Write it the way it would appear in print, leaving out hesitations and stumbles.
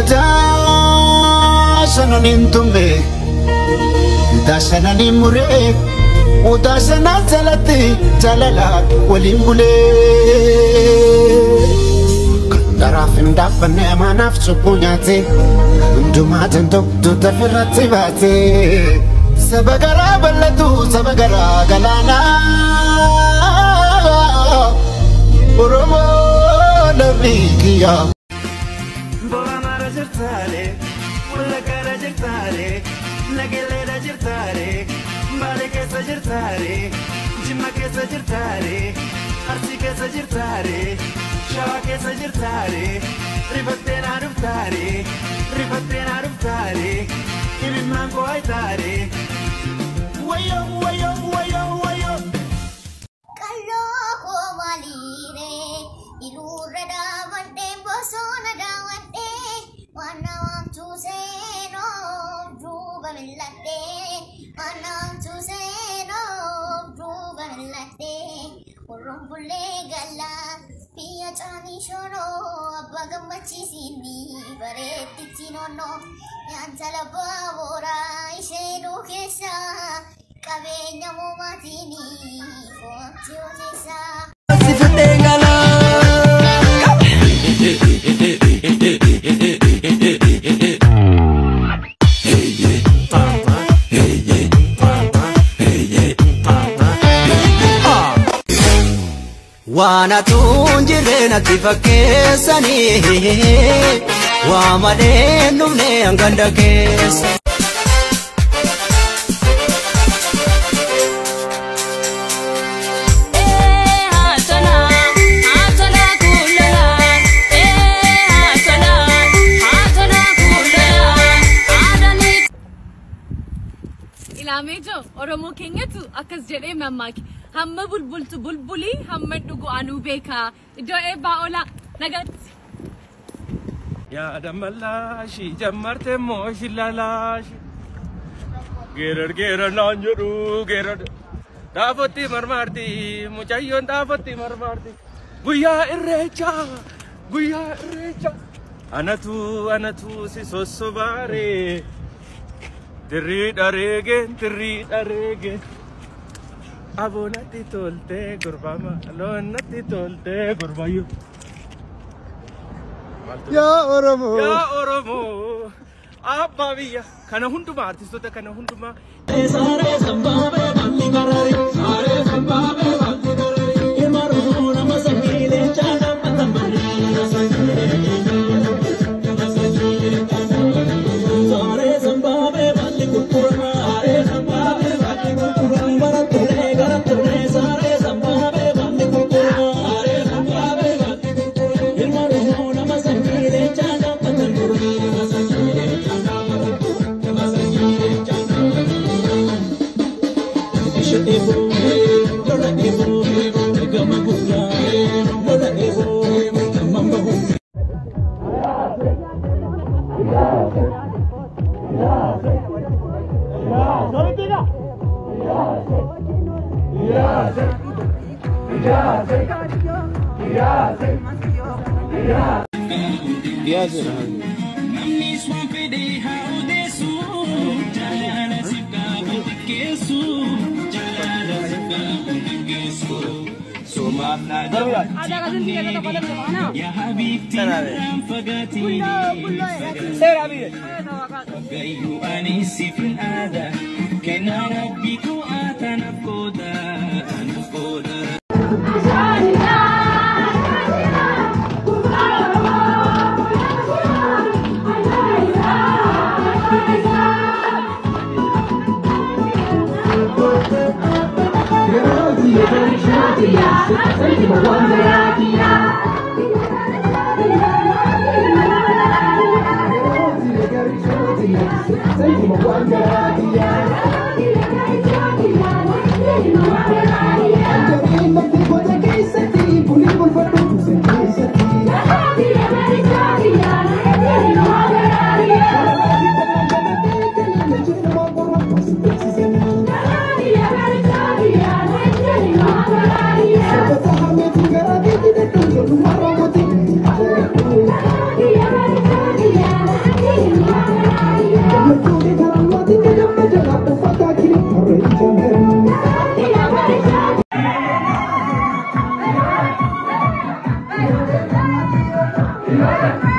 داسنا ننتمي داسنا نمري وداسنا زلتي زللا وليمبولي كندرافن دافن ما نفسو بنياتي ندوما تنتوك تفرتي باتي سبغرا بلدو سبغرا غلانا ورمو نبيكيا بوما رجرتالي ولا كرجرتالي نقلي رجرتالي بالك سجرتالي جمك سجرتالي أرسيك سجرتالي شواك سجرتالي رفتنا رفتالي رفتنا رفتالي كبير مانكو هايتالي ويو ويو ويو ويو Kallo ko malire ilurada vante bosona davante wanam chuseno druva millate wanam chuseno druva millate urumbulle galla piya chani shono abagamachi sini baretti chinono yansala bavora ishenu kesa kabenya mumatini fontionesa sifutengala وانا تونجرنا تفكسني وامدين نمني انغندكس Ilamejo Oromo Kengetu akas jedhee mammaaki hamma bulbultu bulbuli hamma dhugu anuu beeka iddoo eebbaa ola nagatti. Yaa dammallaashi jammartee mooshi lalaashi geerar naan jedhu geerar dhaafotti marmaarti mucayyoon dhaafotti marmaarti guyyaa irreecha anatu si sossobaaree. Tirriidha reegeen aboonatti toltee gurbama loonnatti toltee gurbayyoo. Yaa Oromoo abbaa biyya kana hundumaa artistoota kana hundumaa. Saaree sambaabee balli garari saaree sambaabee balli garari ilma rufuu nama sangiilee caalaa matambaree Yeah. Yeah.